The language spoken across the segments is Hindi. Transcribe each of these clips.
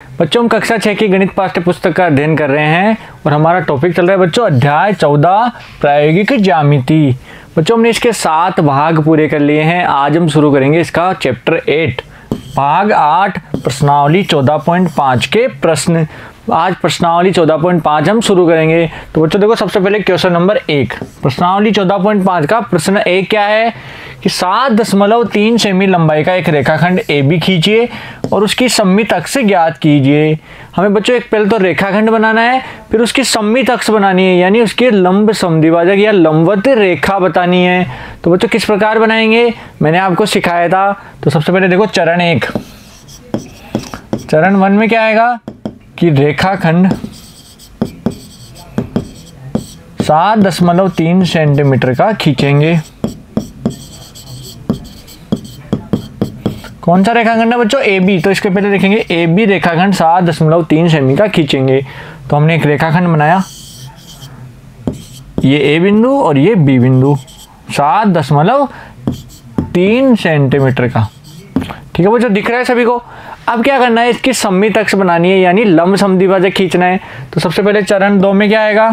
बच्चों हम कक्षा 6 की गणित पाठ्य पुस्तक का अध्ययन कर रहे हैं और हमारा टॉपिक चल रहा है बच्चों अध्याय 14 प्रायोगिक ज्यामिति। बच्चों हमने इसके 7 भाग पूरे कर लिए हैं। आज हम शुरू करेंगे इसका चैप्टर 8 भाग 8 प्रश्नावली 14.5 के प्रश्न। आज प्रश्नावली 14.5 हम शुरू करेंगे। तो बच्चों देखो सबसे पहले क्वेश्चन नंबर 1 प्रश्नावली 14.5 का प्रश्न 1 क्या है कि 7.3 सेमी लंबाई का एक रेखाखंड AB खींचिए और उसकी सममित अक्ष ज्ञात कीजिए। हमें बच्चों एक पहले तो रेखाखंड बनाना है, फिर उसकी सममित अक्ष बनानी है यानी उसके लंब समद्विभाजक या लंबवत रेखा बतानी है। तो बच्चों किस प्रकार बनाएंगे मैंने आपको सिखाया था। तो सबसे पहले देखो चरण 1 चरण 1 में क्या आएगा कि रेखाखंड 7.3 सेंटीमीटर का खींचेंगे। कौन सा रेखाखंड है बच्चों AB। तो इसके पहले देखेंगे AB रेखाखंड 7.3 सेमी का खींचेंगे। तो हमने एक रेखाखंड बनाया, ये A बिंदु और ये B बिंदु 7.3 सेंटीमीटर का। ठीक है बच्चों दिख रहा है सभी को। अब क्या करना है इसकी सममित अक्ष बनानी है यानी लंब समद्विभाजक खींचना है। तो सबसे पहले चरण 2 में क्या आएगा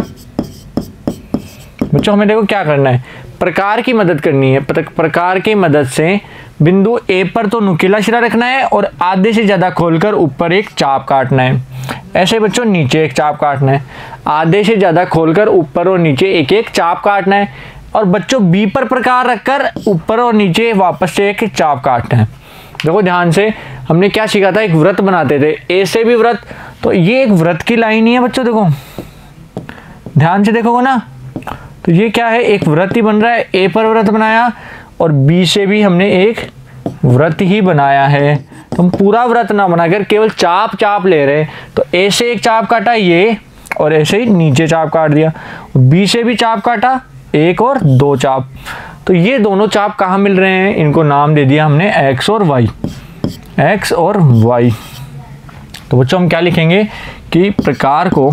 बच्चों हमें देखो क्या करना है प्रकार की मदद करनी है। प्रकार की मदद से बिंदु A पर तो नुकीला सिरा रखना है और आधे से ज़्यादा खोलकर ऊपर एक चाप काटना है। ऐसे बच्चों नीचे एक चाप काटना है, आधे से ज़्यादा खोलकर ऊपर और नीचे एक एक चाप काटना है। और बच्चों B पर प्रकार रखकर ऊपर और नीचे वापस से एक चाप काटना है। देखो ध्यान से हमने क्या सीखा था, एक वृत्त बनाते थे A से भी वृत्त। तो ये एक वृत्त की लाइन ही है बच्चों, देखो ध्यान से देखोगे ना तो ये क्या है एक वृत्त ही बन रहा है। A पर वृत्त बनाया और B से भी हमने एक वृत्त ही बनाया है। तो हम पूरा वृत्त ना बनाकर केवल चाप चाप ले रहे। तो A से एक चाप काटा ये और ऐसे ही नीचे चाप काट दिया। B से भी चाप काटा एक और 2 चाप। तो ये दोनों चाप कहाँ मिल रहे हैं, इनको नाम दे दिया हमने X और Y। X और Y। तो बच्चों हम क्या लिखेंगे कि प्रकार को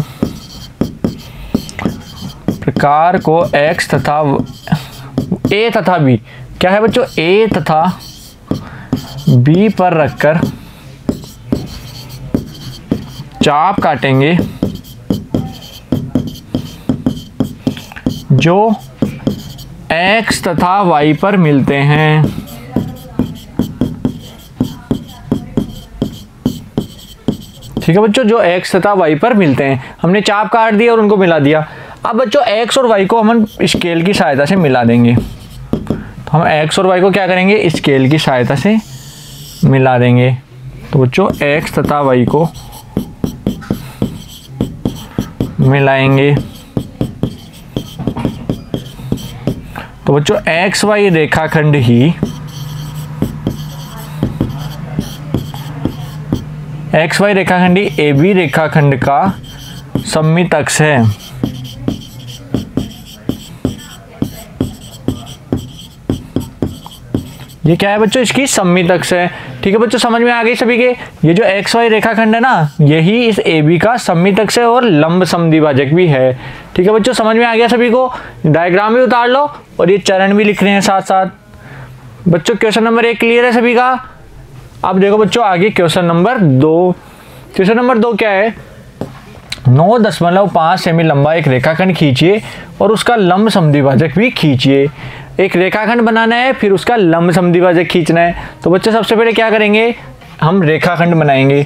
X तथा A तथा B क्या है बच्चों A तथा B पर रखकर चाप काटेंगे जो X तथा Y पर मिलते हैं। ठीक है बच्चों जो X तथा Y पर मिलते हैं हमने चाप काट दिया और उनको मिला दिया। अब बच्चों X और Y को हम स्केल की सहायता से मिला देंगे। तो हम X और Y को क्या करेंगे स्केल की सहायता से मिला देंगे। तो बच्चों X तथा Y को मिलाएंगे। तो बच्चों XY रेखाखंड ही AB रेखाखंड का सममित अक्ष है। ये क्या है बच्चों इसकी सममित अक्ष है। ठीक है बच्चों समझ में आ गई सभी के। ये जो XY रेखाखंड है ना यही इस AB का सममित अक्ष है और लंब समद्विभाजक भी है। ठीक है बच्चों समझ में आ गया सभी को। डायग्राम भी उतार लो और ये चरण भी लिख रहे हैं साथ साथ। बच्चों क्वेश्चन नंबर 1 क्लियर है सभी का। अब देखो बच्चों आगे क्वेश्चन नंबर 2। क्वेश्चन नंबर 2 क्या है 9.5 सेमी लंबा एक रेखाखंड खींचिए और उसका लंब समद्विभाजक भी खींचिए। एक रेखाखंड बनाना है फिर उसका लंब समद्विभाजक खींचना है। तो बच्चों सबसे पहले क्या करेंगे हम रेखाखंड बनाएंगे।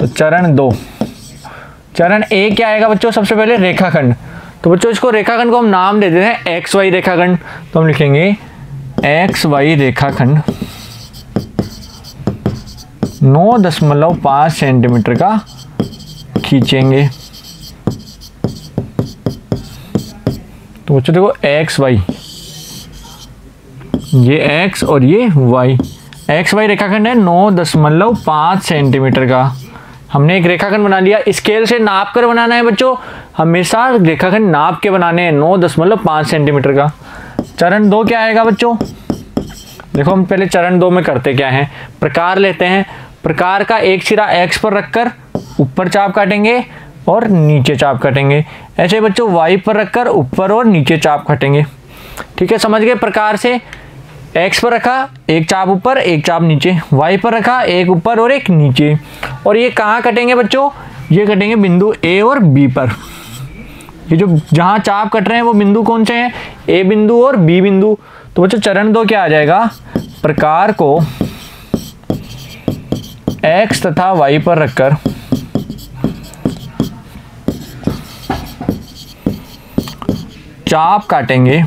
तो चरण 2 चरण A क्या आएगा बच्चों सबसे पहले रेखाखंड। तो बच्चों इसको रेखाखंड को हम नाम दे देते हैं XY रेखाखंड। तो हम लिखेंगे XY रेखाखंड 9.5 सेंटीमीटर का खींचेंगे। तो बच्चों देखो XY ये X और ये Y। XY रेखाखंड है 9.5 सेंटीमीटर का। हमने एक रेखाखंड बना लिया। स्केल से नाप कर बनाना है बच्चों, हमेशा रेखाखंड नाप के बनाने हैं 9.5 सेंटीमीटर का। चरण 2 क्या आएगा बच्चों देखो हम पहले चरण 2 में करते क्या है प्रकार लेते हैं। प्रकार का एक सिरा X पर रखकर ऊपर चाप काटेंगे और नीचे चाप काटेंगे। ऐसे बच्चों Y पर रखकर ऊपर और नीचे चाप काटेंगे। ठीक है समझ गए। प्रकार से एक्स पर रखा, एक चाप ऊपर एक चाप नीचे, वाई पर रखा, एक ऊपर और एक नीचे। और ये कहाँ कटेंगे बच्चों? ये कटेंगे बिंदु ए और बी पर। ये जो जहाँ चाप कट रहे हैं वो बिंदु कौन से हैं? ए बिंदु और बी बिंदु। तो बच्चों चरण 2 क्या आ जाएगा? प्रकार को एक्स तथा वाई पर रखकर चाप काटेंगे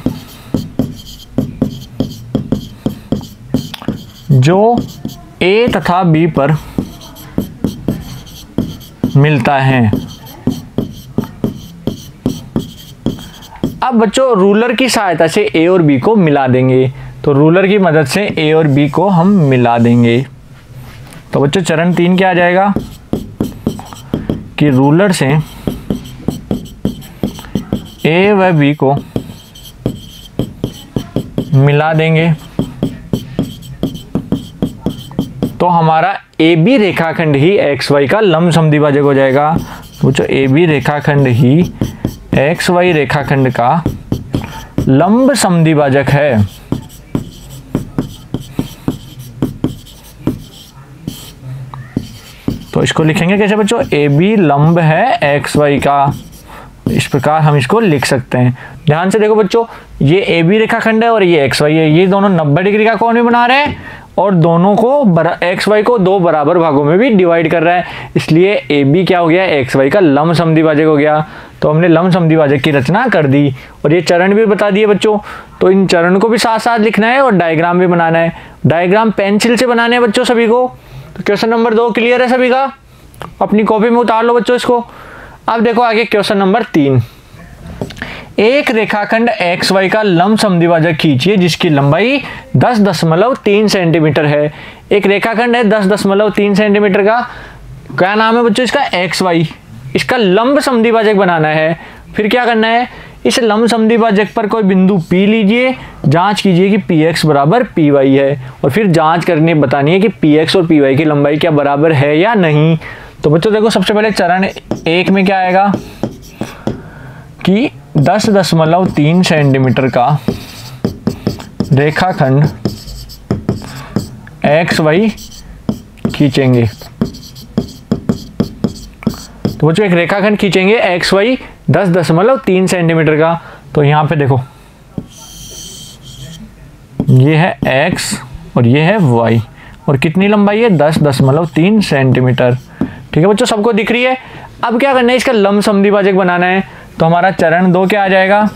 जो ए तथा बी पर मिलता है। अब बच्चों रूलर की सहायता से ए और बी को मिला देंगे। तो रूलर की मदद से ए और बी को हम मिला देंगे। तो बच्चों चरण 3 क्या आ जाएगा कि रूलर से ए व बी को मिला देंगे तो हमारा ए बी रेखाखंड ही एक्स वाई का लंब समद्विभाजक हो जाएगा। तो बच्चों ए बी रेखाखंड ही एक्स वाई रेखाखंड का लंब समद्विभाजक है। तो इसको लिखेंगे कैसे बच्चों? ए बी लंब है एक्स वाई का। इस प्रकार हम इसको लिख सकते हैं। ध्यान से देखो बच्चों, ये ए बी रेखाखंड है और ये एक्स वाई है। ये दोनों 90 डिग्री का कोण भी बना रहे हैं और दोनों को एक्स वाई को 2 बराबर भागों में भी डिवाइड कर रहा है। इसलिए ए बी क्या हो गया? एक्स वाई का लंब समद्विभाजक हो गया। तो हमने लंब समद्विभाजक की रचना कर दी और ये चरण भी बता दिए बच्चों। तो इन चरण को भी साथ साथ लिखना है और डायग्राम भी बनाना है। डायग्राम पेंसिल से बनाने हैं बच्चों सभी को। तो क्वेश्चन नंबर 2 क्लियर है सभी का? अपनी कॉपी में उतार लो बच्चों इसको। अब देखो आगे क्वेश्चन नंबर 3। एक रेखाखंड एक्स वाई का लंब समद्विभाजक खींचिए जिसकी लंबाई 10.3 सेंटीमीटर है। एक रेखाखंड है 10.3 सेंटीमीटर का। क्या नाम है बच्चों इसका? X Y. इसका लंब समद्विभाजक बनाना है। फिर क्या करना है? इस लंब समद्विभाजक पर कोई बिंदु P लीजिए, जांच कीजिए कि PX बराबर PY है और फिर जांच करनी बतानी है कि PX और PY की लंबाई क्या बराबर है या नहीं। तो बच्चों देखो सबसे पहले चरण 1 में क्या आएगा कि 10.3 सेंटीमीटर का रेखाखंड एक्स वाई खींचेंगे। तो बच्चों एक रेखाखंड खींचेंगे एक्स वाई 10.3 सेंटीमीटर का। तो यहाँ पे देखो ये है एक्स और ये है वाई और कितनी लंबाई है? 10.3 सेंटीमीटर। ठीक है बच्चों, सबको दिख रही है? अब क्या करना है? इसका लंब समद्विभाजक बनाना है। तो हमारा चरण 2 क्या आ जाएगा?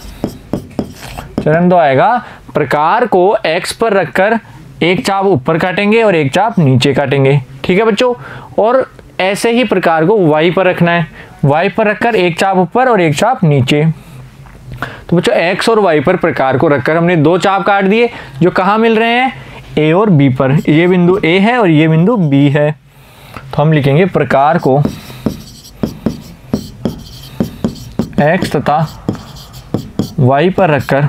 चरण 2 आएगा प्रकार को x पर रखकर एक चाप ऊपर काटेंगे और एक चाप नीचे काटेंगे। ठीक है बच्चों, और ऐसे ही प्रकार को y पर रखना है। y पर रखकर एक चाप ऊपर और एक चाप नीचे। तो बच्चों x और y पर प्रकार को रखकर हमने 2 चाप काट दिए जो कहाँ मिल रहे हैं? a और b पर। ये बिंदु a है और ये बिंदु b है। तो हम लिखेंगे प्रकार को x तथा y पर रखकर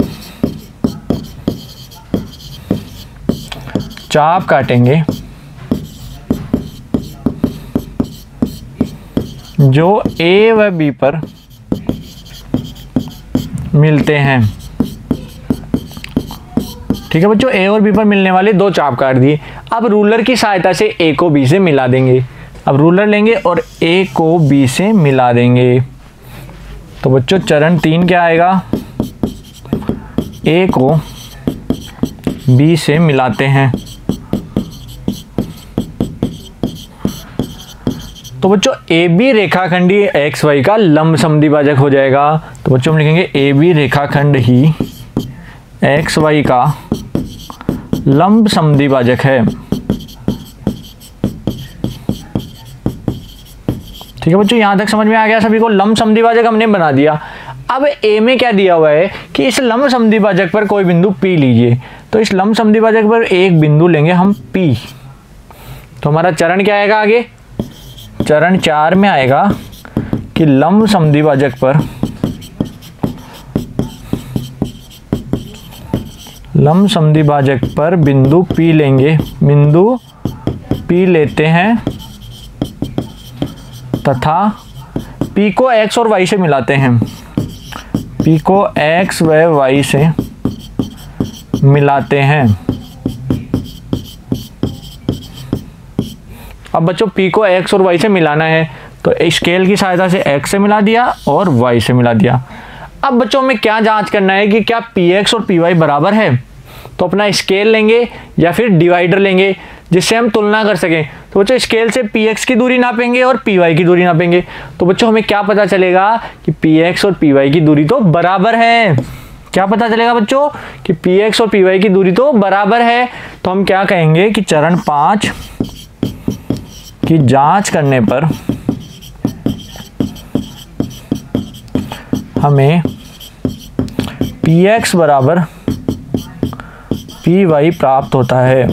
चाप काटेंगे जो a व b पर मिलते हैं। ठीक है बच्चों, a और b पर मिलने वाले 2 चाप काट दिए। अब रूलर की सहायता से a को b से मिला देंगे। अब रूलर लेंगे और a को b से मिला देंगे। तो बच्चों चरण 3 क्या आएगा? a को b से मिलाते हैं। तो बच्चों ए बी रेखाखंड ही एक्स वाई का लंब समद्विभाजक हो जाएगा। तो बच्चों हम लिखेंगे ए बी रेखाखंड ही एक्स वाई का लंब समद्विभाजक है। ठीक है बच्चों, यहां तक समझ में आ गया सभी को? लंब समद्विभाजक हमने बना दिया। अब ए में क्या दिया हुआ है कि इस लंब समद्विभाजक पर कोई बिंदु P लीजिए। तो इस लंब समद्विभाजक पर एक बिंदु लेंगे हम P। तो हमारा चरण क्या आएगा आगे? चरण 4 में आएगा कि लंब समद्विभाजक पर बिंदु P लेंगे। बिंदु P लेते हैं तथा P को x और y से मिलाते हैं। P को x व y से मिलाते हैं। अब बच्चों P को x और y से मिलाना है, तो स्केल की सहायता से x से मिला दिया और y से मिला दिया। अब बच्चों हमें क्या जांच करना है कि क्या px और py बराबर है। तो अपना स्केल लेंगे या फिर डिवाइडर लेंगे जिससे हम तुलना कर सकें। तो बच्चों स्केल से px की दूरी नापेंगे और py की दूरी नापेंगे। तो बच्चों हमें क्या पता चलेगा कि px और py की दूरी तो बराबर है। क्या पता चलेगा बच्चों कि px और py की दूरी तो बराबर है। तो हम क्या कहेंगे कि चरण 5 की जांच करने पर हमें px बराबर py प्राप्त होता है।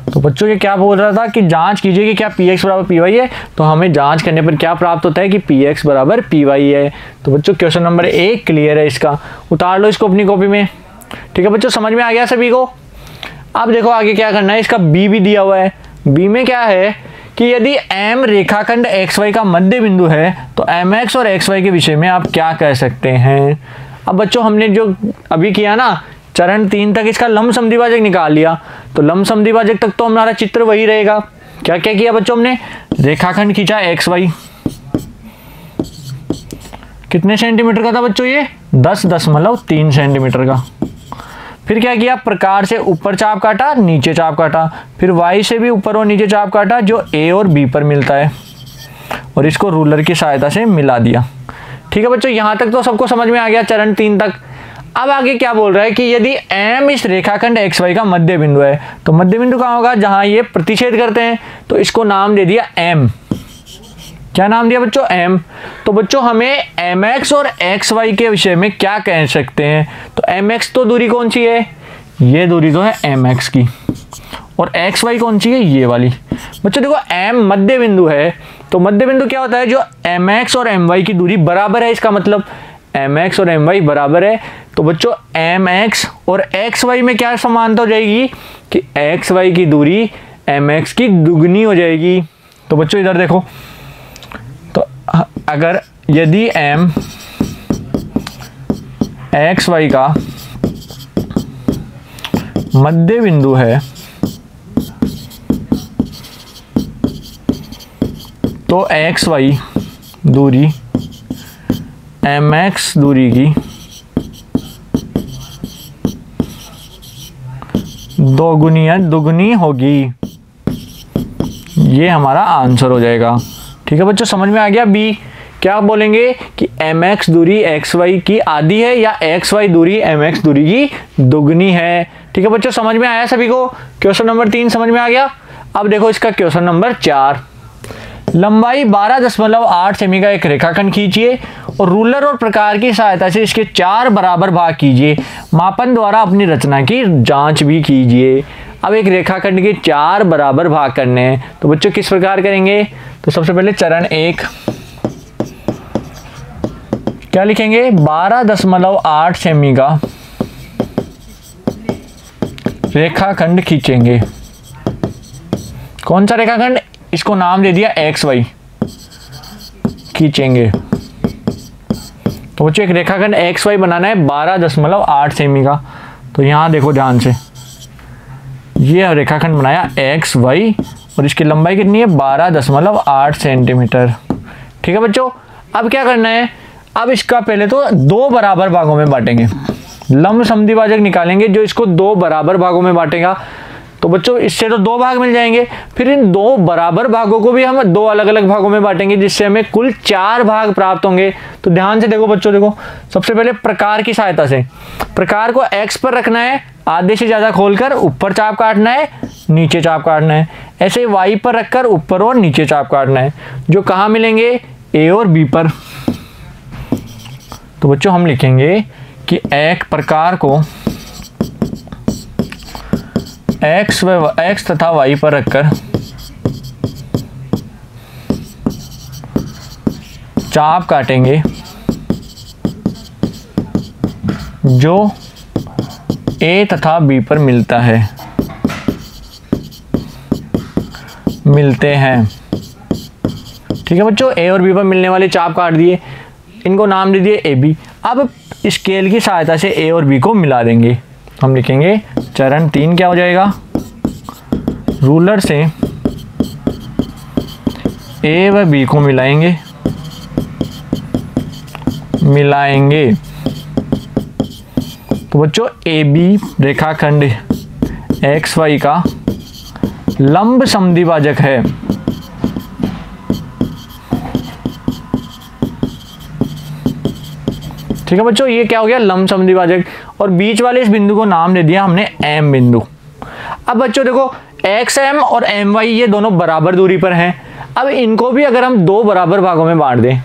तो बच्चों ये क्या बोल रहा था कि जांच कीजिए कि क्या px बराबर py है। तो हमें जांच करने पर क्या प्राप्त होता है कि px बराबर py है। तो बच्चों क्वेश्चन नंबर 1 क्लियर है, इसका उतार लो इसको अपनी कॉपी में। ठीक है बच्चों, समझ में आ गया सभी को। अब देखो आगे क्या करना है, इसका b भी दिया हुआ है। b में क्या है कि यदि m रेखाखंड xy का मध्य बिंदु है तो mx और xy के विषय में आप क्या कह सकते हैं। अब बच्चों हमने जो अभी किया ना, चरण 3 तक इसका लंब समद्विभाजक निकाल लिया। तो लंब समद्विभाजक तक तो हमारा चित्र वही रहेगा। क्या क्या किया बच्चों, हमने रेखाखंड खींचा xy, कितने सेंटीमीटर का था बच्चों ये, 10.3 सेंटीमीटर का। फिर क्या किया, प्रकार से ऊपर चाप काटा, नीचे चाप काटा, फिर y से भी ऊपर और नीचे चाप काटा जो a और b पर मिलता है, और इसको रूलर की सहायता से मिला दिया। ठीक है बच्चों, यहाँ तक तो सबको समझ में आ गया चरण 3 तक। अब आगे क्या बोल रहा है कि यदि m इस रेखाखंड xy का मध्य बिंदु है, तो मध्य बिंदु कहाँ होगा, जहां ये प्रतिच्छेद करते हैं। तो इसको नाम दे दिया m। क्या नाम दिया बच्चों, m। तो बच्चों हमें mx और xy के विषय में क्या कह सकते हैं। तो mx तो दूरी कौन सी है, ये दूरी तो है mx की, और xy कौन सी है, ये वाली। बच्चों देखो m मध्य बिंदु है, तो मध्य बिंदु क्या होता है, जो mx और my की दूरी बराबर है। इसका मतलब mx और my बराबर है। तो बच्चों mx और xy में क्या समानता हो जाएगी कि xy की दूरी mx की दुगनी हो जाएगी। तो बच्चों इधर देखो, तो अगर यदि m xy का मध्य बिंदु है तो xy दूरी mx दूरी की दुगनी होगी। ये हमारा आंसर हो जाएगा। ठीक है बच्चों, समझ में आ गया। बी क्या बोलेंगे कि mx दूरी xy की आधी है या xy दूरी mx दूरी की दुगनी है। ठीक है बच्चों, समझ में आया सभी को। क्वेश्चन नंबर 3 समझ में आ गया। अब देखो इसका क्वेश्चन नंबर 4। लंबाई 12.8 सेमी का एक रेखाखंड खींचिए और रूलर और प्रकार की सहायता से इसके 4 बराबर भाग कीजिए। मापन द्वारा अपनी रचना की जांच भी कीजिए। अब एक रेखाखंड के 4 बराबर भाग करने हैं, तो बच्चों किस प्रकार करेंगे। तो सबसे पहले चरण 1 क्या लिखेंगे, 12.8 सेमी का रेखाखंड खींचेंगे। कौन सा रेखाखंड, इसको नाम दे दिया xy, खींचेंगे। तो बच्चों एक रेखाखंड xy बनाना है 12.8 सेमी का। तो यहां देखो ध्यान से, ये रेखाखंड बनाया xy और इसकी लंबाई कितनी है, 12.8 सेंटीमीटर। ठीक है बच्चों, अब क्या करना है, अब इसका पहले तो 2 बराबर भागों में बांटेंगे। लंब समद्विभाजक निकालेंगे जो इसको 2 बराबर भागों में बांटेगा। तो बच्चों इससे तो 2 भाग मिल जाएंगे। फिर इन 2 बराबर भागों को भी हम 2 अलग अलग भागों में बांटेंगे, जिससे हमें कुल 4 भाग प्राप्त होंगे। तो ध्यान से देखो बच्चों, देखो सबसे पहले प्रकार की सहायता से प्रकार को x पर रखना है, आधे से ज्यादा खोलकर ऊपर चाप काटना है, नीचे चाप काटना है। ऐसे y पर रखकर ऊपर और नीचे चाप काटना है, जो कहाँ मिलेंगे, a और b पर। तो बच्चों हम लिखेंगे कि एक प्रकार को x तथा y पर रखकर चाप काटेंगे जो a तथा b पर मिलते हैं। ठीक है बच्चों, a और b पर मिलने वाले चाप काट दिए, इनको नाम दे दिए AB। अब स्केल की सहायता से a और b को मिला देंगे। हम लिखेंगे चरण 3 क्या हो जाएगा, रूलर से ए व बी को मिलाएंगे तो बच्चों ए बी रेखाखंड एक्स वाई का लंब समद्विभाजक है। ठीक है बच्चों, ये क्या हो गया, लंब समद्विभाजक। और बीच वाले इस बिंदु को नाम दे दिया हमने एम बिंदु। अब बच्चों देखो एक्स एम और एम वाई ये दोनों बराबर दूरी पर हैं। अब इनको भी अगर हम दो बराबर भागों में बांट दें,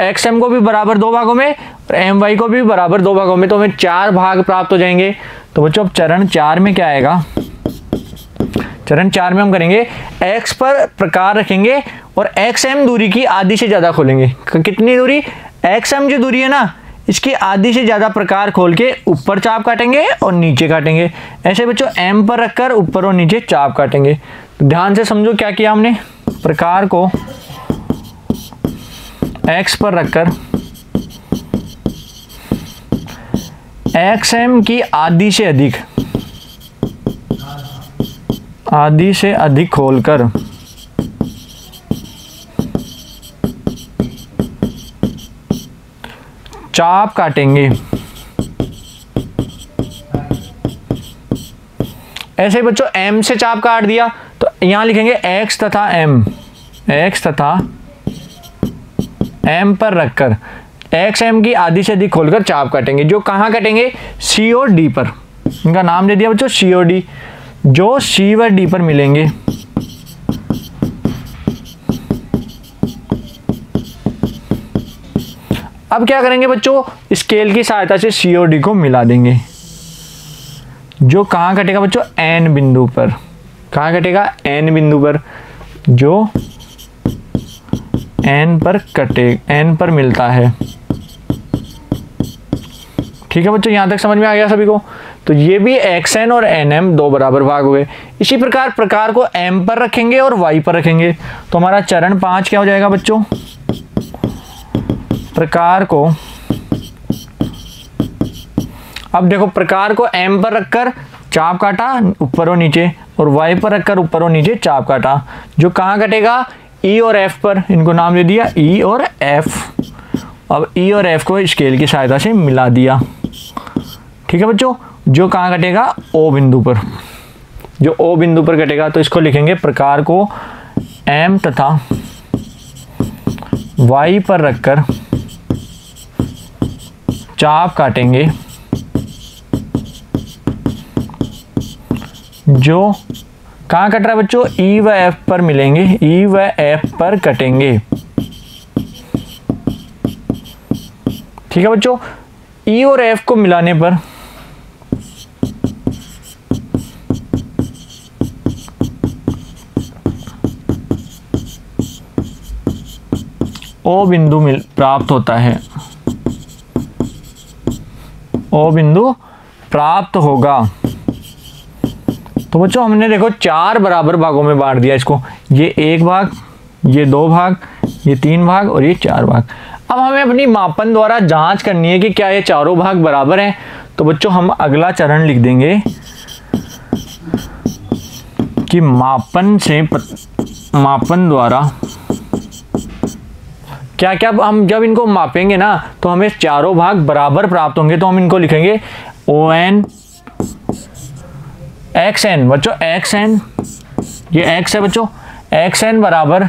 एक्स एम को भी बराबर दो भागों में और एम वाई को भी बराबर दो भागों में, तो हमें 4 भाग प्राप्त हो जाएंगे। तो बच्चों अब चरण 4 में क्या आएगा, चरण 4 में हम करेंगे x पर प्रकार रखेंगे और एक्स एम दूरी की आधी से ज़्यादा खोलेंगे। कितनी दूरी, एक्स एम जो दूरी है ना, इसकी आधी से ज़्यादा प्रकार खोल के ऊपर चाप काटेंगे और नीचे काटेंगे। ऐसे बच्चों m पर रखकर ऊपर और नीचे चाप काटेंगे। तो ध्यान से समझो क्या किया हमने, प्रकार को x पर रखकर एक्स एम की आधी से अधिक खोलकर चाप काटेंगे। ऐसे ही बच्चों m से चाप काट दिया तो यहां लिखेंगे x तथा m पर रखकर एक्स एम की आधी से अधिक खोलकर चाप काटेंगे। जो कहाँ काटेंगे, सी और डी पर। इनका नाम दे दिया बच्चों सी और डी। जो सी व डी पर मिलेंगे अब क्या करेंगे बच्चों, स्केल की सहायता से सी और डी को मिला देंगे। जो कहाँ कटेगा बच्चों, एन बिंदु पर। कहाँ कटेगा, एन बिंदु पर। जो एन पर मिलता है। ठीक है बच्चों, यहां तक समझ में आ गया सभी को। तो ये भी एक्स एन और एन एम दो बराबर भाग हुए। इसी प्रकार प्रकार को एम पर रखेंगे और वाई पर रखेंगे। तो हमारा चरण 5 क्या हो जाएगा बच्चों, प्रकार को, अब देखो प्रकार को एम पर रखकर चाप काटा ऊपर और नीचे, और वाई पर रखकर ऊपर और नीचे चाप काटा। जो कहाँ कटेगा, ई और एफ पर। इनको नाम दे दिया ई और एफ। अब ई और एफ को स्केल की सहायता से मिला दिया। ठीक है बच्चों, जो कहाँ कटेगा, ओ बिंदु पर। जो ओ बिंदु पर कटेगा तो इसको लिखेंगे प्रकार को एम तथा वाई पर रखकर चाप काटेंगे। जो कहाँ कट रहा है बच्चों, ई व एफ पर मिलेंगे, ई व एफ पर कटेंगे। ठीक है बच्चों, ई और एफ को मिलाने पर ओ बिंदु प्राप्त होता है। ओ बिंदु प्राप्त होगा। तो बच्चों हमने देखो 4 बराबर भागों में बांट दिया इसको। ये 1 भाग, ये 2 भाग, ये 3 भाग और ये 4 भाग। अब हमें अपनी मापन द्वारा जांच करनी है कि क्या ये चारों भाग बराबर हैं। तो बच्चों हम अगला चरण लिख देंगे कि मापन द्वारा क्या क्या, हम जब इनको मापेंगे ना तो हमें चारों भाग बराबर प्राप्त होंगे। तो हम इनको लिखेंगे ओ एन एक्स एन। बच्चों एक्स एन, ये एक्स है बच्चों, एक्स एन बराबर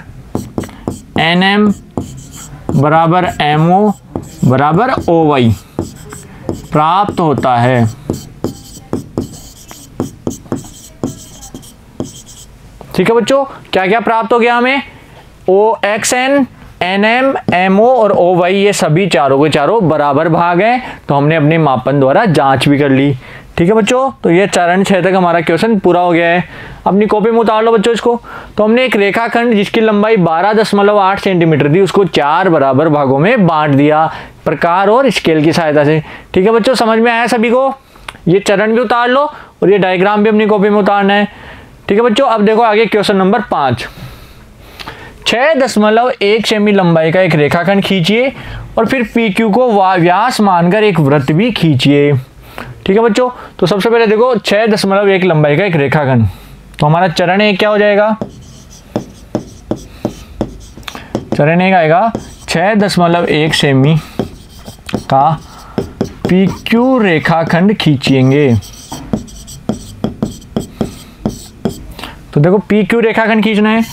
एन एम बराबर एम ओ बराबर ओ वाई प्राप्त होता है। ठीक है बच्चों, क्या क्या प्राप्त हो गया हमें, O X N, N M, M O और ओ वाई, ये सभी चारों के चारों बराबर भाग हैं। तो हमने अपने मापन द्वारा जांच भी कर ली। ठीक है बच्चों, तो ये चरण 6 तक हमारा क्वेश्चन पूरा हो गया है। अपनी कॉपी में उतार लो बच्चों इसको। तो हमने एक रेखाखंड जिसकी लंबाई 12.8 सेंटीमीटर थी उसको 4 बराबर भागों में बांट दिया प्रकार और स्केल की सहायता से। ठीक है बच्चों, समझ में आया सभी को। ये चरण भी उतार लो और ये डायग्राम भी अपनी कॉपी में उतारना है। ठीक है बच्चों, अब देखो आगे क्वेश्चन नंबर 5। 6.1 सेमी लंबाई का एक रेखाखंड खींचिए और फिर PQ को व्यास मानकर एक वृत्त भी खींचिए। ठीक है बच्चों, तो सबसे पहले देखो 6.1 लंबाई का एक रेखाखंड। तो हमारा चरण 1 क्या हो जाएगा, चरण 1 आएगा 6.1 सेमी का PQ रेखाखंड खींचेंगे। तो देखो PQ रेखाखंड खींचना है,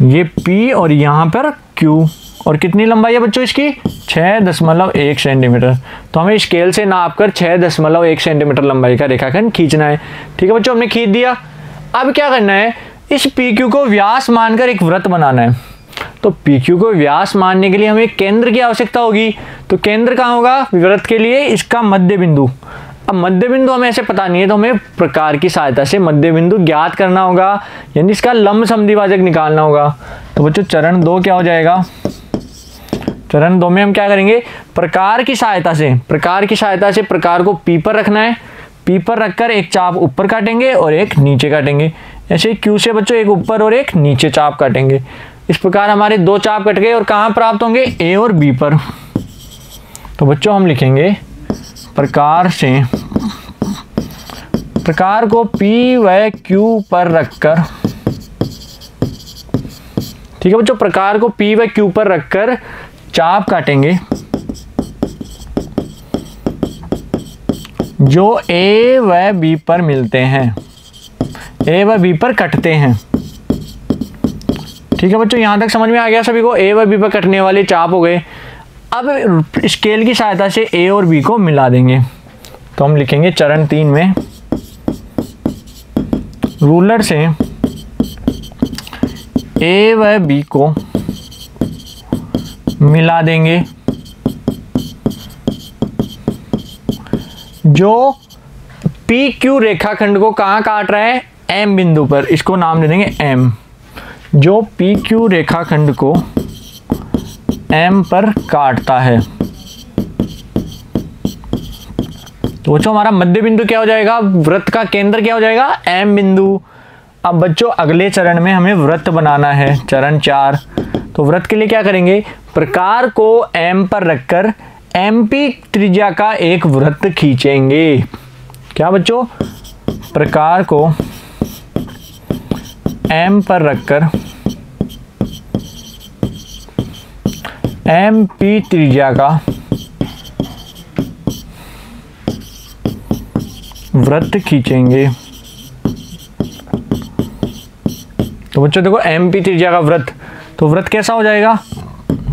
ये P और यहाँ पर Q, और कितनी लंबाई है बच्चों इसकी, 6.1 सेंटीमीटर। तो हमें स्केल से नाप कर 6.1 सेंटीमीटर लंबाई का रेखाखंड खींचना है। ठीक है बच्चों, हमने खींच दिया। अब क्या करना है, इस PQ को व्यास मानकर एक वृत्त बनाना है। तो PQ को व्यास मानने के लिए हमें केंद्र की आवश्यकता होगी। तो केंद्र कहाँ होगा वृत्त के लिए, इसका मध्य बिंदु। अब मध्य बिंदु हमें ऐसे पता नहीं है, तो हमें प्रकार की सहायता से मध्य बिंदु ज्ञात करना होगा, यानी इसका लंब समद्विभाजक निकालना होगा। तो बच्चों चरण 2 क्या हो जाएगा, चरण 2 में हम क्या करेंगे, प्रकार की सहायता से प्रकार को P पर रखना है। P पर रखकर एक चाप ऊपर काटेंगे और एक नीचे काटेंगे। ऐसे Q से बच्चों एक ऊपर और एक नीचे चाप काटेंगे। इस प्रकार हमारे 2 चाप कट गए और कहाँ प्राप्त होंगे, A और B पर। तो बच्चों हम लिखेंगे प्रकार से, प्रकार को P व Q पर रखकर, ठीक है बच्चों, प्रकार को P व Q पर रखकर चाप काटेंगे जो A व B पर मिलते हैं, A व B पर कटते हैं। ठीक है बच्चों, यहां तक समझ में आ गया सभी को, A व B पर कटने वाले चाप हो गए। अब स्केल की सहायता से A और B को मिला देंगे। तो हम लिखेंगे चरण 3 में, रूलर से A व B को मिला देंगे। जो PQ रेखाखंड को कहाँ काट रहा है, M बिंदु पर, इसको नाम दे देंगे M। जो PQ रेखाखंड को M पर काटता है। तो बच्चों हमारा मध्य बिंदु क्या हो जाएगा, वृत्त का केंद्र क्या हो जाएगा, M बिंदु। अब बच्चों अगले चरण में हमें वृत्त बनाना है, चरण 4। तो वृत्त के लिए क्या करेंगे, प्रकार को M पर रखकर MP त्रिज्या का एक वृत्त खींचेंगे। क्या बच्चों, प्रकार को M पर रखकर MP त्रिज्या का वृत्त खींचेंगे। तो बच्चों देखो MP त्रिज्या का वृत्त, तो वृत्त कैसा हो जाएगा,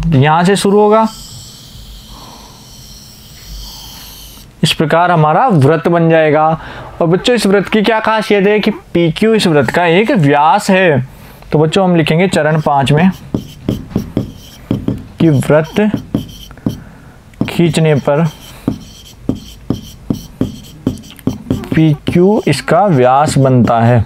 यहां से शुरू होगा, इस प्रकार हमारा वृत्त बन जाएगा। और बच्चों इस वृत्त की क्या खासियत है कि PQ इस वृत्त का एक व्यास है। तो बच्चों हम लिखेंगे चरण 5 में कि वृत्त खींचने पर PQ इसका व्यास बनता है।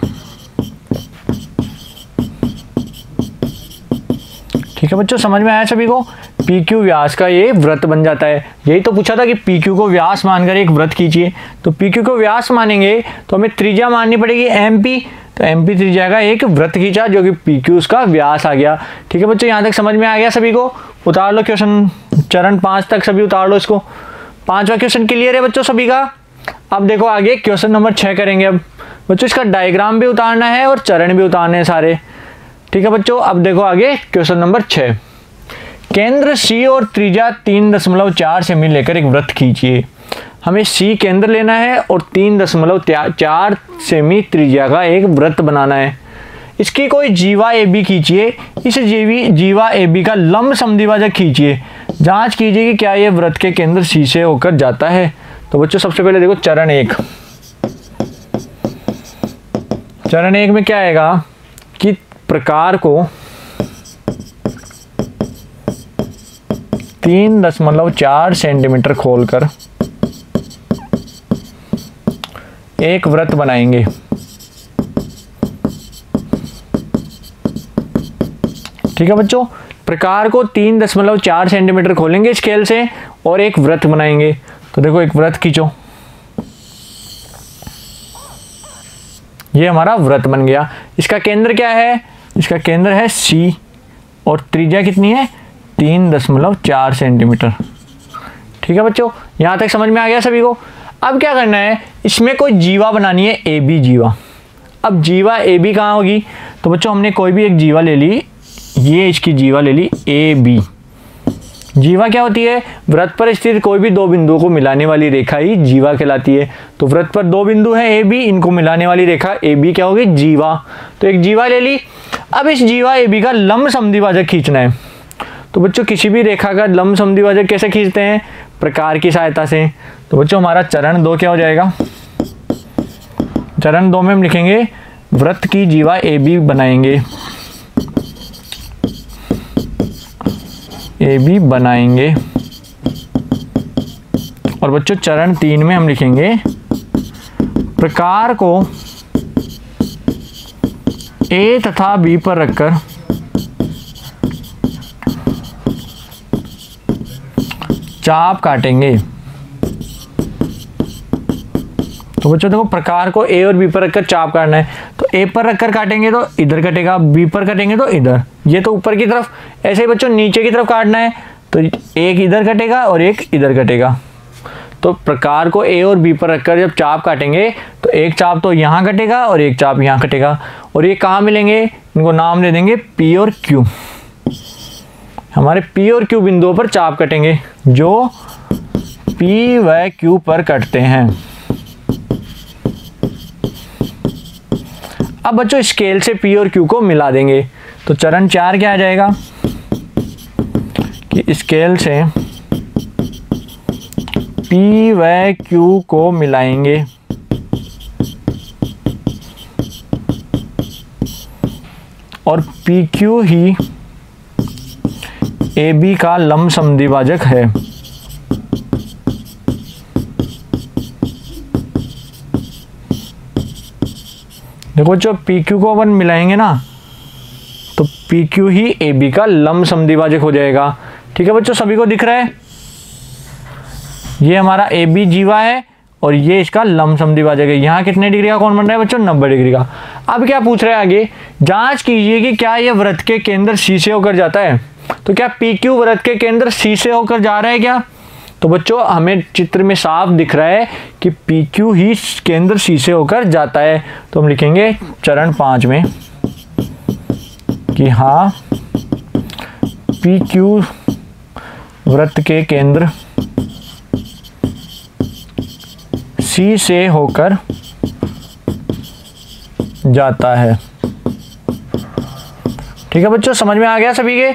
ठीक है बच्चों, समझ में आया सभी को, PQ व्यास का ये वृत्त बन जाता है। यही तो पूछा था कि PQ को व्यास मानकर एक वृत्त खींचिए। तो PQ को व्यास मानेंगे तो हमें त्रिज्या माननी पड़ेगी MP। तो MP त्रिज्या का एक वृत्त खींचा जो कि PQ उसका व्यास आ गया। ठीक है बच्चों, यहाँ तक समझ में आ गया सभी को। उतार लो क्वेश्चन, चरण 5 तक सभी उतार लो इसको। 5वां क्वेश्चन क्लियर है बच्चों सभी का। अब देखो आगे क्वेश्चन नंबर 6 करेंगे। अब बच्चों इसका डायग्राम भी उतारना है और चरण भी उतारने हैं सारे। ठीक है बच्चों, अब देखो आगे क्वेश्चन नंबर 6। केंद्र C और त्रिज्या 3.4 सेमी लेकर एक वृत्त खींचिए। हमें C केंद्र लेना है और 3.4 सेमी त्रिज्या का एक वृत्त बनाना है। इसकी कोई जीवा AB खींचिए। इस जीवा AB का लंब समद्विभाजक खींचिए। जांच कीजिए कि क्या यह वृत्त के केंद्र C से होकर जाता है। तो बच्चों सबसे पहले देखो चरण 1। चरण 1 में क्या आएगा कि प्रकार को 3.4 सेंटीमीटर खोलकर एक वृत्त बनाएंगे। ठीक है बच्चों, प्रकार को 3.4 सेंटीमीटर खोलेंगे स्केल से और एक वृत्त बनाएंगे। तो देखो एक वृत्त खींचो, ये हमारा वृत्त बन गया। इसका केंद्र क्या है, इसका केंद्र है C और त्रिज्या कितनी है 3.4 सेंटीमीटर। ठीक है बच्चों, यहाँ तक समझ में आ गया सभी को। अब क्या करना है, इसमें कोई जीवा बनानी है AB जीवा। अब जीवा ए बी कहाँ होगी? तो बच्चों हमने कोई भी एक जीवा ले ली, ये इसकी जीवा ले ली ए बी। जीवा क्या होती है? वृत्त पर स्थित कोई भी दो बिंदुओं को मिलाने वाली रेखा ही जीवा कहलाती है। तो वृत्त पर दो बिंदु हैं ए बी, इनको मिलाने वाली रेखा ए बी क्या होगी? जीवा। तो एक जीवा ले ली। अब इस जीवा ए बी का लंब समद्विभाजक खींचना है। तो बच्चों किसी भी रेखा का लंब समद्विभाजक कैसे खींचते हैं? प्रकार की सहायता से। तो बच्चों हमारा चरण 2 क्या हो जाएगा? चरण 2 में हम लिखेंगे वृत्त की जीवा ए बी बनाएंगे, ए बी बनाएंगे। और बच्चों चरण 3 में हम लिखेंगे प्रकार को ए तथा बी पर रखकर चाप काटेंगे। तो बच्चों देखो प्रकार को ए और बी पर रखकर चाप काटना है। तो ए पर रखकर काटेंगे तो इधर कटेगा, बी पर काटेंगे तो इधर। ये तो ऊपर की तरफ। ऐसे ही बच्चों नीचे की तरफ काटना है तो एक इधर कटेगा और एक इधर कटेगा। तो प्रकार को ए और बी पर रखकर जब चाप काटेंगे तो एक चाप तो यहाँ कटेगा और एक चाप यहाँ कटेगा। और ये कहाँ मिलेंगे? इनको नाम दे देंगे पी और क्यू। हमारे पी और क्यू बिंदुओं पर चाप कटेंगे जो पी व क्यू पर कटते हैं। अब बच्चों स्केल से पी और क्यू को मिला देंगे। तो चरण 4 क्या आ जाएगा कि स्केल से पी व क्यू को मिलाएंगे और पी क्यू ही ए बी का लंब समद्विभाजक है। देखो जो पी क्यू को अपन मिलाएंगे ना तो पी क्यू ही ए बी का लंब समद्विभाजक हो जाएगा। ठीक है बच्चों, सभी को दिख रहा है? ये हमारा ए बी जीवा है और ये इसका लंब समद्विभाजक है। यहाँ कितने डिग्री का कोण बन रहा है बच्चों? 90 डिग्री का। अब क्या पूछ रहे हैं आगे? जांच कीजिए कि क्या ये वृत्त के केंद्र सी से होकर जाता है। तो क्या पी क्यू वृत्त के केंद्र सी से होकर जा रहा है क्या? तो बच्चों हमें चित्र में साफ दिख रहा है कि पी क्यू ही केंद्र सी से होकर जाता है। तो हम लिखेंगे चरण 5 में कि हाँ पी क्यू वृत्त के केंद्र सी से होकर जाता है। ठीक है बच्चों, समझ में आ गया सभी के?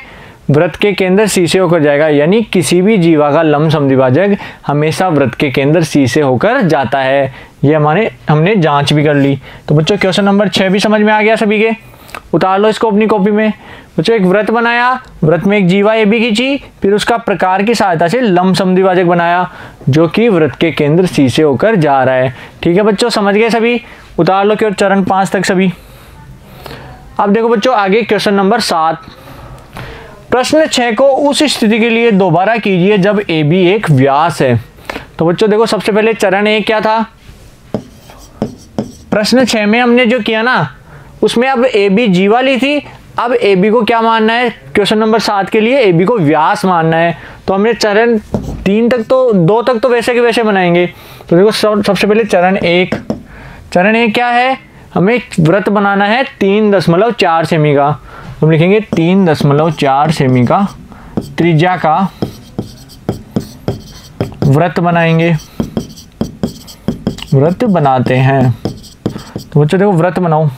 वृत्त के केंद्र सी से होकर जाएगा, यानी किसी भी जीवा का लंब समद्विभाजक हमेशा वृत्त के केंद्र सी से होकर जाता है। ये हमने जांच भी कर ली। तो बच्चों क्वेश्चन नंबर 6 भी समझ में आ गया सभी के? उतार लो इसको अपनी कॉपी में। बच्चों एक वृत्त बनाया, वृत्त में एक जीवा ए बी खींची, फिर उसका प्रकार की सहायता से लंब समद्विभाजक बनाया जो कि वृत्त के केंद्र सी से होकर जा रहा है। ठीक है बच्चों, समझ गए सभी? उतार लो केवल चरण 5 तक सभी। अब देखो बच्चों आगे क्वेश्चन नंबर 7। प्रश्न 6 को उस स्थिति के लिए दोबारा कीजिए जब ए बी एक व्यास है। तो बच्चों देखो सबसे पहले चरण 1 क्या था? प्रश्न 6 में हमने जो किया ना उसमें अब ए बी जीवा ली थी। अब ए बी को क्या मानना है? क्वेश्चन नंबर 7 के लिए ए बी को व्यास मानना है। तो हमने चरण 3 तक तो 2 तक तो वैसे के वैसे बनाएंगे। तो देखो सबसे पहले चरण 1 क्या है? हमें वृत्त बनाना है 3.4 सेमी का। हम लिखेंगे 3.4 सेमी का त्रिज्या का वृत्त बनाएंगे, वृत्त बनाते हैं। तो बच्चों देखो वृत्त बनाओ।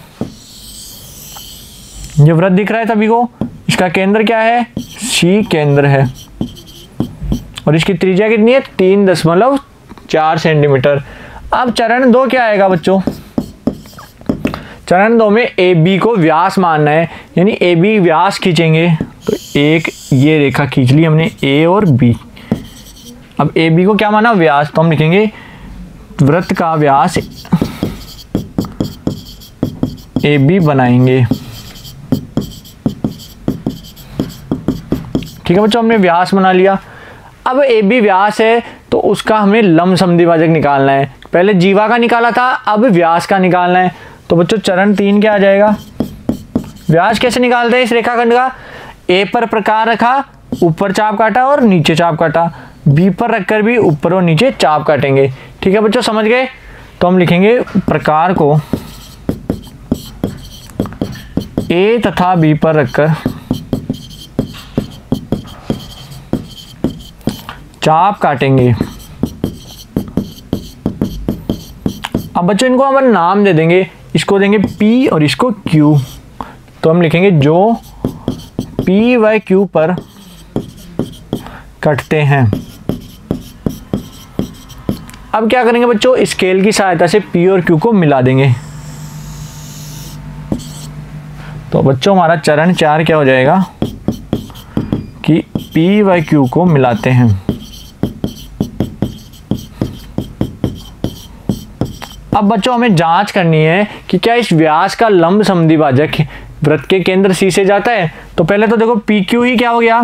ये वृत्त दिख रहा है सभी को? इसका केंद्र क्या है? सी केंद्र है और इसकी त्रिज्या कितनी है? 3.4 सेंटीमीटर। अब चरण 2 क्या आएगा बच्चों? चरण 2 में ए बी को व्यास मानना है, यानी ए बी व्यास खींचेंगे। तो एक ये रेखा खींच ली हमने ए और बी। अब ए बी को क्या माना? व्यास। तो हम लिखेंगे वृत्त का व्यास ए बी बनाएंगे। ठीक है बच्चों, हमने व्यास बना लिया। अब ए बी व्यास है तो उसका हमें लंब समद्विभाजक निकालना है। पहले जीवा का निकाला था, अब व्यास का निकालना है। तो बच्चों चरण 3 क्या आ जाएगा? व्यास कैसे निकालते हैं इस रेखाखंड का? ए पर प्रकार रखा, ऊपर चाप काटा और नीचे चाप काटा। बी पर रखकर भी ऊपर और नीचे चाप काटेंगे। ठीक है बच्चों, समझ गए? तो हम लिखेंगे प्रकार को ए तथा बी पर रखकर चाप काटेंगे। अब बच्चों इनको हम नाम दे देंगे, इसको देंगे P और इसको Q। तो हम लिखेंगे जो P व Q पर कटते हैं। अब क्या करेंगे बच्चों, स्केल की सहायता से P और Q को मिला देंगे। तो बच्चों हमारा चरण 4 क्या हो जाएगा कि P व Q को मिलाते हैं। अब बच्चों हमें जांच करनी है कि क्या इस व्यास का लंब समद्विभाजक वृत्त के केंद्र C से जाता है। तो पहले तो देखो PQ ही क्या हो गया,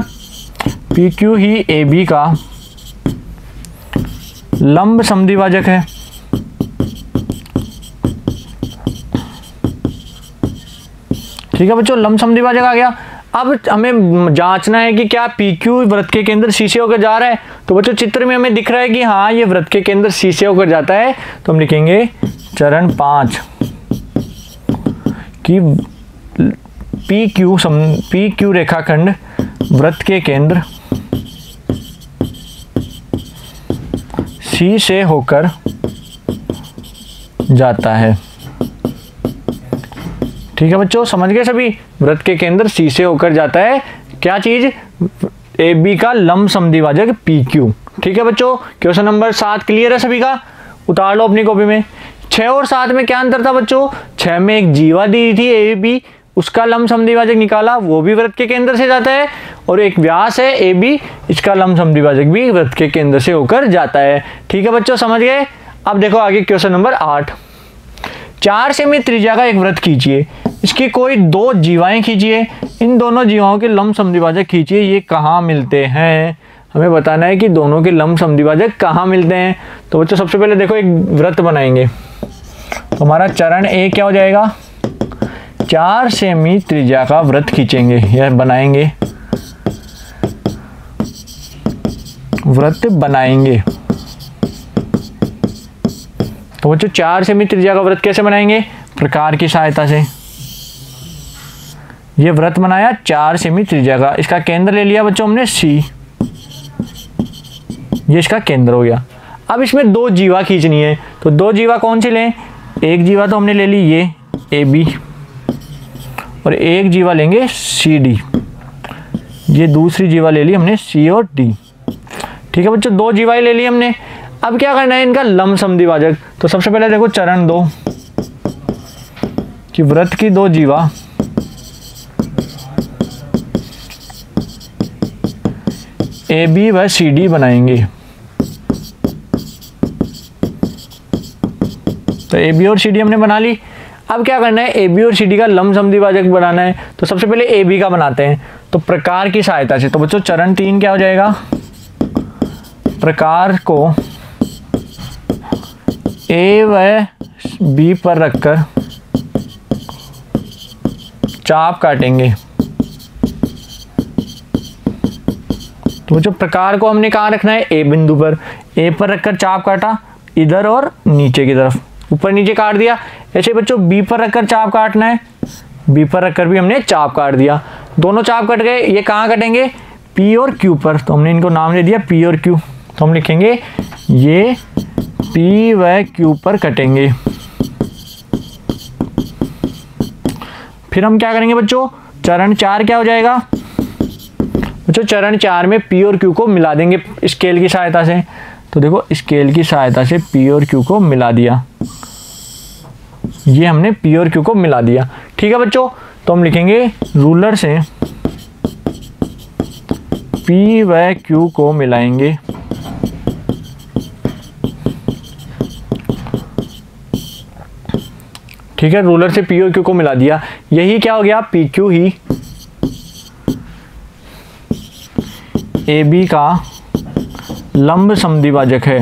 PQ ही AB का लंब समद्विभाजक है। ठीक है बच्चों, लंब समद्विभाजक आ गया। अब हमें जांचना है कि क्या PQ वृत्त के केंद्र C से होकर जा रहा है। तो बच्चों चित्र में हमें दिख रहा है कि हाँ ये वृत्त के केंद्र C से होकर जाता है। तो हम लिखेंगे चरण 5 कि PQ रेखाखंड वृत्त के केंद्र C से होकर जाता है। ठीक है बच्चों, समझ गए सभी, वृत्त के केंद्र C से होकर जाता है क्या चीज, AB का लंब समद्विभाजक PQ। ठीक है बच्चों, क्वेश्चन नंबर 7 क्लियर है सभी का, उतार लो अपनी कॉपी में। 6 और 7 में क्या अंतर था बच्चों, 6 में एक जीवा दी थी AB, उसका लंब समद्विभाजक निकाला, वो भी वृत्त के केंद्र से जाता है, और एक व्यास है AB, इसका लंब समद्विभाजक भी वृत्त के केंद्र से होकर जाता है। ठीक है बच्चों, समझ गए। अब देखो आगे क्वेश्चन नंबर 8। 4 सेमी त्रिज्या का एक वृत्त खींचिए, इसकी कोई 2 जीवाएं खींचिए, इन दोनों जीवाओं के लंब समद्विभाजक खींचिए, ये कहाँ मिलते हैं। हमें बताना है कि दोनों के लंब समद्विभाजक कहाँ मिलते हैं। तो बच्चों सबसे पहले देखो एक वृत्त बनाएंगे। तो हमारा चरण 1 क्या हो जाएगा, 4 सेमी त्रिज्या का वृत्त खींचेंगे या बनाएंगे, वृत्त बनाएंगे। तो बच्चों 4 सेमी त्रिज्या का वृत्त कैसे बनाएंगे, प्रकार की सहायता से। ये वृत्त बनाया 4 सेमी त्रिज्या का, इसका केंद्र ले लिया बच्चों हमने C, ये इसका केंद्र हो गया। अब इसमें 2 जीवा खींचनी है, तो 2 जीवा कौन सी लें, एक जीवा तो हमने ले ली ये AB, और एक जीवा लेंगे CD, ये दूसरी जीवा ले ली हमने C और D। ठीक है बच्चों, 2 जीवाएं ले ली हमने। अब क्या करना है इनका लंब समद्विभाजक। तो सबसे पहले देखो चरण 2 कि वृत्त की 2 जीवा AB व CD बनाएंगे। तो AB और CD हमने बना ली। अब क्या करना है, AB और CD का लंब समद्विभाजक बनाना है। तो सबसे पहले AB का बनाते हैं, तो प्रकार की सहायता से। तो बच्चों चरण 3 क्या हो जाएगा, प्रकार को A व B पर रखकर चाप काटेंगे। तो जो प्रकार को हमने कहाँ रखना है, A बिंदु पर, A पर रखकर चाप काटा, इधर और नीचे की तरफ, ऊपर नीचे काट दिया। ऐसे बच्चों B पर रखकर चाप काटना है, B पर रखकर भी हमने चाप काट दिया, दोनों चाप कट गए। ये कहाँ कटेंगे, P और Q पर। तो हमने इनको नाम दे दिया P और Q। तो हम लिखेंगे ये P व Q पर कटेंगे। फिर हम क्या करेंगे बच्चों, चरण 4 क्या हो जाएगा बच्चों, चरण 4 में P और Q को मिला देंगे स्केल की सहायता से। तो देखो स्केल की सहायता से P और Q को मिला दिया, ये हमने P और Q को मिला दिया। ठीक है बच्चों, तो हम लिखेंगे रूलर से P व Q को मिलाएंगे। ठीक है, रूलर से P और Q को मिला दिया, यही क्या हो गया, PQ ही AB का लंब समद्विभाजक है,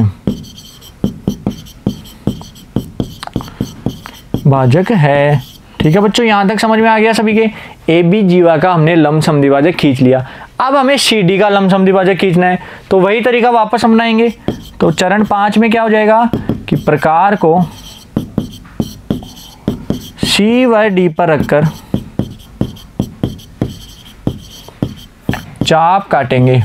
भाजक है। ठीक है बच्चों, यहां तक समझ में आ गया सभी के। AB जीवा का हमने लंब समद्विभाजक खींच लिया। अब हमें CD का लंब समद्विभाजक खींचना है, तो वही तरीका वापस अपनाएंगे। तो चरण 5 में क्या हो जाएगा कि प्रकार को C व D पर रखकर चाप काटेंगे।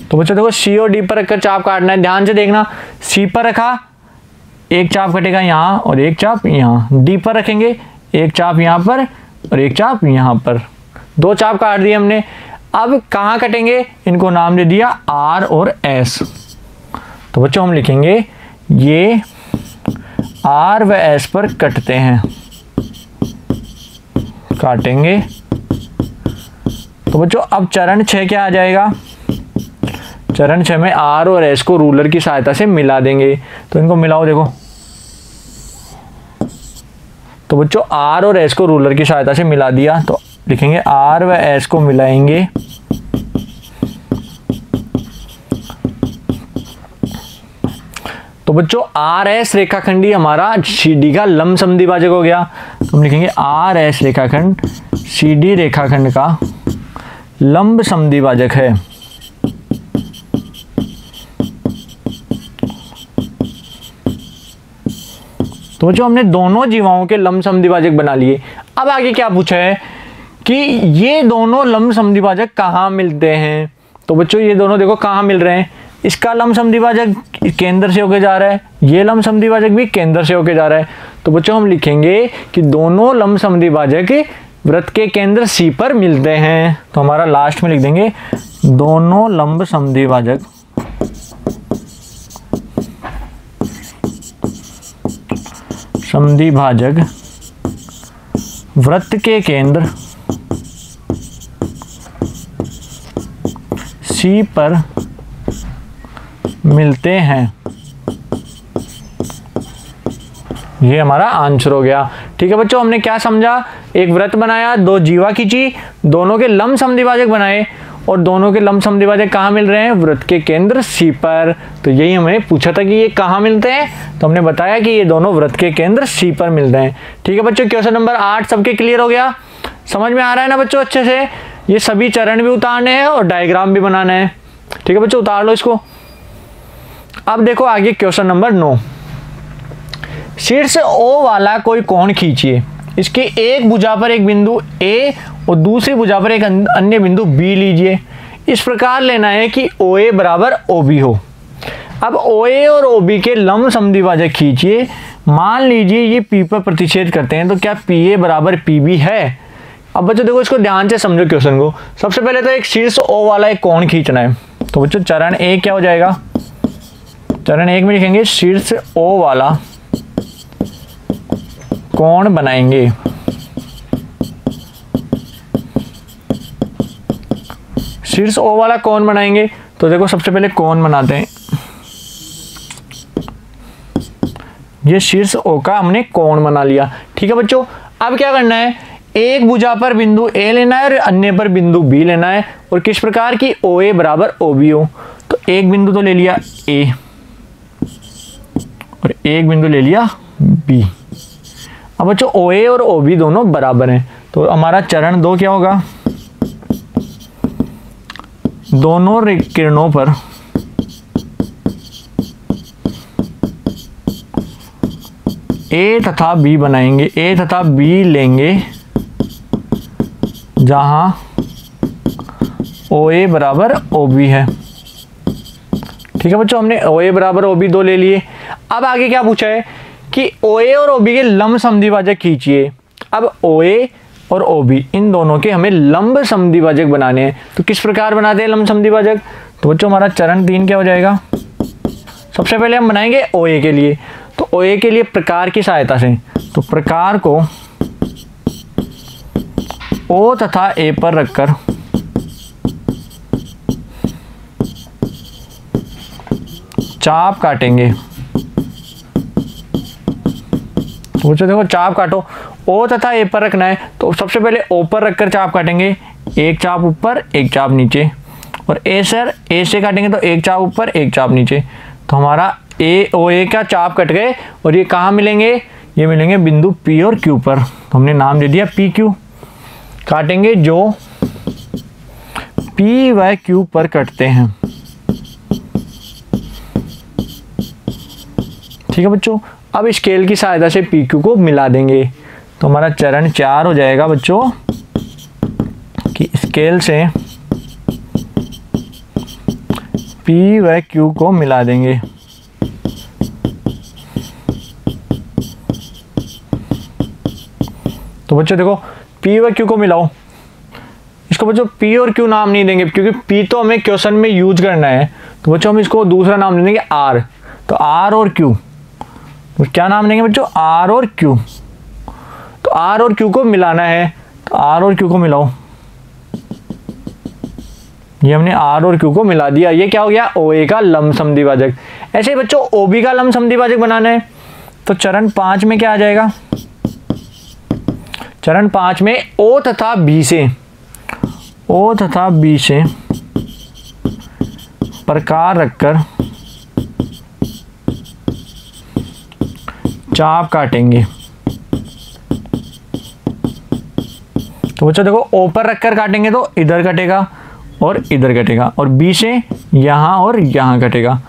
तो बच्चों देखो सी और डी पर रखकर चाप काटना है, ध्यान से देखना। सी पर रखा, एक चाप कटेगा यहाँ और एक चाप यहाँ। डी पर रखेंगे, एक चाप यहाँ पर और एक चाप यहाँ पर। दो चाप काट दिए हमने। अब कहाँ कटेंगे, इनको नाम दे दिया आर और एस। तो बच्चों हम लिखेंगे ये आर व एस पर कटते हैं, काटेंगे। तो बच्चों अब चरण 6 क्या आ जाएगा, चरण 6 में आर और एस को रूलर की सहायता से मिला देंगे। तो इनको मिलाओ देखो। तो बच्चों आर और एस को रूलर की सहायता से मिला दिया, तो लिखेंगे आर व एस को मिलाएंगे। तो बच्चों आर एस रेखाखंडी हमारा सी डी का लंब समद्विभाजक हो गया। तो हम लिखेंगे आर एस रेखाखंड सी डी रेखाखंड का लंब समद्विभाजक है। तो बच्चों हमने दोनों जीवाओं के लंब समद्विभाजक बना लिए। अब आगे क्या पूछा है कि ये दोनों लंब समद्विभाजक कहाँ मिलते हैं। तो बच्चों ये दोनों देखो कहाँ मिल रहे हैं। इसका लंब समद्विभाजक केंद्र से होके जा रहा है, ये लंब समद्विभाजक भी केंद्र से होके जा रहा है। तो बच्चों हम लिखेंगे कि दोनों लंब समद्विभाजक वृत्त के केंद्र सी पर मिलते हैं। तो हमारा लास्ट में लिख देंगे दोनों लंब समद्विभाजक वृत्त के केंद्र सी पर मिलते हैं। ये हमारा आंसर हो गया। ठीक है बच्चों, हमने क्या समझा, एक वृत्त बनाया, दो जीवा खींची, दोनों के लंब समद्विभाजक बनाए और दोनों के लंब समद्विभाजक कहाँ मिल रहे हैं, वृत्त के केंद्र सी पर। तो यही हमें पूछा था कि ये कहाँ मिलते हैं, तो हमने बताया कि ये दोनों वृत्त के केंद्र सी पर मिलते हैं। ठीक है बच्चों, क्वेश्चन नंबर 8 सबके क्लियर हो गया, समझ में आ रहा है ना बच्चों अच्छे से। ये सभी चरण भी उतारने हैं और डायग्राम भी बनाना है। ठीक है बच्चों, उतार लो इसको। अब देखो आगे क्वेश्चन नंबर 9। शीर्ष ओ वाला कोई कोण खींचिए, इसकी एक भुजा पर एक बिंदु ए और दूसरी भुजा पर एक अन्य बिंदु बी लीजिए। इस प्रकार लेना है कि ओ ए बराबर ओ बी हो। अब ओ ए और ओ बी के लंब समद्विभाजक खींचिए। मान लीजिए ये पी पर प्रतिच्छेद करते हैं, तो क्या पी ए बराबर पी बी है। अब बच्चों देखो इसको ध्यान से समझो क्वेश्चन को। सबसे पहले तो एक शीर्ष ओ वाला एक कोण खींचना है। तो बच्चों चरण 1 क्या हो जाएगा, चरण 1 में लिखेंगे शीर्ष ओ वाला कोण बनाएंगे। शीर्ष ओ वाला कोण बनाएंगे, तो देखो सबसे पहले कोण बनाते हैं। ये शीर्ष ओ का हमने कोण बना लिया। ठीक है बच्चों, अब क्या करना है, एक भुजा पर बिंदु ए लेना है और अन्य पर बिंदु बी लेना है। और किस प्रकार की, ओ ए बराबर ओ बी हो। तो एक बिंदु तो ले लिया ए और एक बिंदु ले लिया बी। अब बच्चों ओ ए और ओ बी दोनों बराबर हैं, तो हमारा चरण 2 क्या होगा, दोनों किरणों पर ए तथा बी बनाएंगे। ए तथा बी लेंगे जहां ओ ए बराबर ओ बी है। ठीक है बच्चों, हमने ओ ए बराबर ओ बी 2 ले लिए। अब आगे क्या पूछा है कि ओ ए और ओ बी के लंब समद्विभाजक खींचिए। अब ओ ए और ओ बी इन दोनों के हमें लंब समद्विभाजक बनाने हैं। तो किस प्रकार बनाते हैं लंब समद्विभाजक। तो बच्चों हमारा चरण 3 क्या हो जाएगा, सबसे पहले हम बनाएंगे ओ ए के लिए। तो ओ ए के लिए प्रकार की सहायता से, तो प्रकार को ओ तथा ए पर रखकर चाप काटेंगे। तो बच्चों देखो चाप काटो, ओ तथा ए पर रखना है, तो सबसे पहले ओ पर रखकर चाप काटेंगे। एक चाप ऊपर एक चाप नीचे, और ए से काटेंगे तो एक चाप ऊपर एक चाप नीचे। तो हमारा ए ओ ए का चाप कट गए और ये कहाँ मिलेंगे, ये मिलेंगे बिंदु पी और क्यू पर। तो हमने नाम दे दिया पी क्यू। काटेंगे जो पी व क्यू पर कटते हैं। ठीक है बच्चों, अब स्केल की सहायता से पी क्यू को मिला देंगे। तो हमारा चरण 4 हो जाएगा बच्चों, कि स्केल से P व Q को मिला देंगे। तो बच्चों देखो P व Q को मिलाओ। इसको बच्चों P और Q नाम नहीं देंगे क्योंकि P तो हमें क्वेश्चन में यूज करना है, तो बच्चों हम इसको दूसरा नाम दे देंगे R। तो R और Q, तो क्या नाम देंगे बच्चों? R और Q। तो R और Q को मिलाना है, तो R और Q को मिलाओ। ये हमने R और Q को मिला दिया। ये क्या हो गया? OA का लंबसम द्विभाजक। ऐसे ही बच्चों OB का लंबसम द्विभाजक बनाना है, तो चरण 5 में क्या आ जाएगा? चरण 5 में O तथा B से प्रकार रखकर चाप काटेंगे। तो बच्चों देखो O पर रखकर काटेंगे तो इधर कटेगा और इधर कटेगा, और B से यहाँ और यहाँ कटेगा।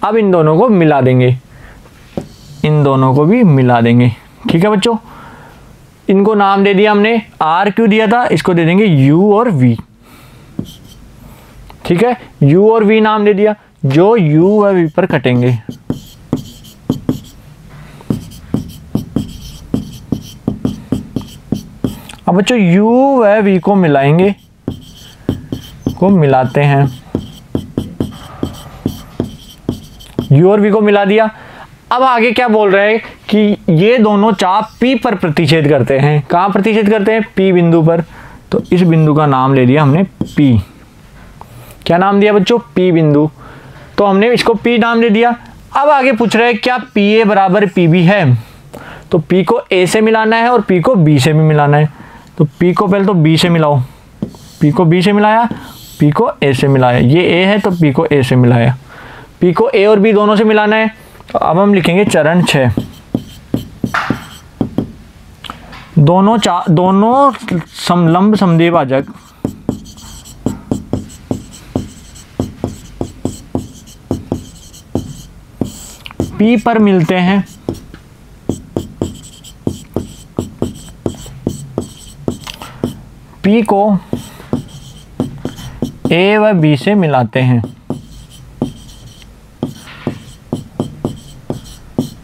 अब इन दोनों को मिला देंगे, इन दोनों को भी मिला देंगे। ठीक है बच्चों, इनको नाम दे दिया हमने, R Q दिया था, इसको दे देंगे U और V। ठीक है, U और V नाम दे दिया, जो U व V पर कटेंगे। अब बच्चों U व V को मिलाएंगे, को मिलाते हैं। U और V को मिला दिया। अब आगे क्या बोल रहे हैं कि ये दोनों चाप P पर प्रतिच्छेद करते हैं। कहाँ प्रतिच्छेद करते हैं? P बिंदु पर। तो इस बिंदु का नाम ले लिया हमने P। क्या नाम दिया बच्चों? P बिंदु। तो हमने इसको P नाम दे दिया। अब आगे पूछ रहे हैं क्या PA बराबर PB है? तो P को A से मिलाना है और P को B से भी मिलाना है। तो P को पहले तो B से मिलाओ, P को B से मिलाया, P को A से मिलाया। ये A है तो P को A से मिलाया। P को A और B दोनों से मिलाना है। तो अब हम लिखेंगे चरण 6। दोनों समलंब समद्विभाजक P पर मिलते हैं। P को A व B से मिलाते हैं।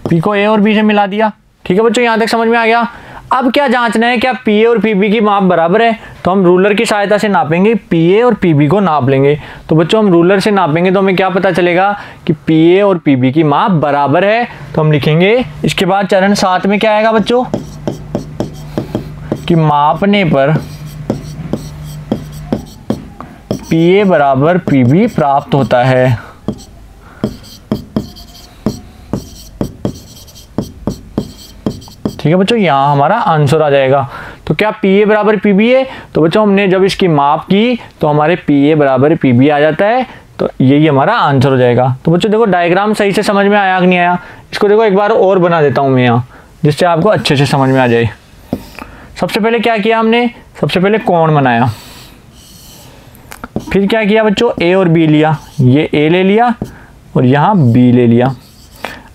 P को A और B से मिला दिया। ठीक है बच्चों, यहां तक समझ में आ गया। अब क्या जांचना है, क्या PA और PB की माप बराबर है? तो हम रूलर की सहायता से नापेंगे, PA और PB को नाप लेंगे। तो बच्चों हम रूलर से नापेंगे तो हमें क्या पता चलेगा कि PA और PB की माप बराबर है। तो हम लिखेंगे, इसके बाद चरण 7 में क्या आएगा बच्चों कि मापने पर PA बराबर PB प्राप्त होता है। ठीक है बच्चों, यहाँ हमारा आंसर आ जाएगा। तो क्या PA बराबर PB है? तो बच्चों हमने जब इसकी माप की तो हमारे PA बराबर PB आ जाता है। तो यही हमारा आंसर हो जाएगा। तो बच्चों देखो डायग्राम सही से समझ में आया कि नहीं आया? इसको देखो एक बार और बना देता हूँ मैं यहाँ, जिससे आपको अच्छे से समझ में आ जाए। सबसे पहले क्या किया हमने? सबसे पहले कोण बनाया, फिर क्या किया बच्चों? A और B लिया, ये A ले लिया और यहाँ B ले लिया।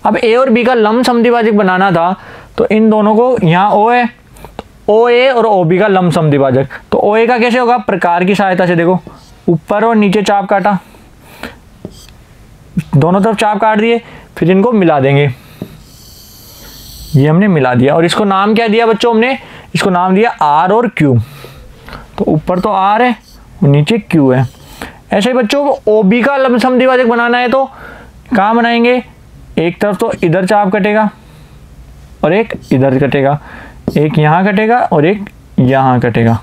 अब A और B का लंब समद्विभाजक बनाना था, तो इन दोनों को, यहाँ O है, तो OA और OB का लंब समद्विभाजक। तो OA का कैसे होगा? प्रकार की सहायता से देखो, ऊपर और नीचे चाप काटा, दोनों तरफ चाप काट दिए, फिर इनको मिला देंगे। ये हमने मिला दिया और इसको नाम क्या दिया बच्चों? हमने इसको नाम दिया R और Q। तो ऊपर तो R है और नीचे Q है। ऐसे ही बच्चों को OB का लंब समद्विभाजक बनाना है, तो कहाँ बनाएंगे? एक तरफ तो इधर चाप कटेगा और एक इधर कटेगा, एक यहाँ कटेगा और एक यहाँ कटेगा।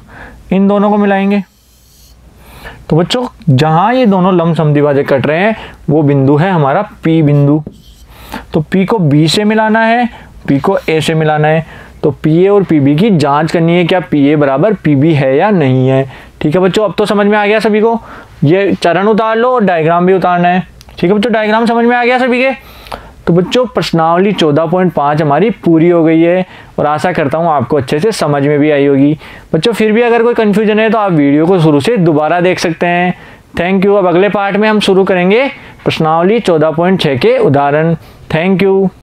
इन दोनों को मिलाएंगे। तो बच्चों जहाँ ये दोनों लंब समद्विभाजक कट रहे हैं वो बिंदु है हमारा P बिंदु। तो P को B से मिलाना है, P को A से मिलाना है। तो PA और PB की जांच करनी है, क्या PA बराबर PB है या नहीं है। ठीक है बच्चों, अब तो समझ में आ गया सभी को। ये चरण उतार लो और डायग्राम भी उतारना है। ठीक है बच्चों, डायग्राम समझ में आ गया सभी के। तो बच्चों प्रश्नावली 14.5 हमारी पूरी हो गई है और आशा करता हूँ आपको अच्छे से समझ में भी आई होगी। बच्चों फिर भी अगर कोई कन्फ्यूजन है तो आप वीडियो को शुरू से दोबारा देख सकते हैं। Thank you. अब अगले पार्ट में हम शुरू करेंगे प्रश्नावली 14.6 के उदाहरण। Thank you.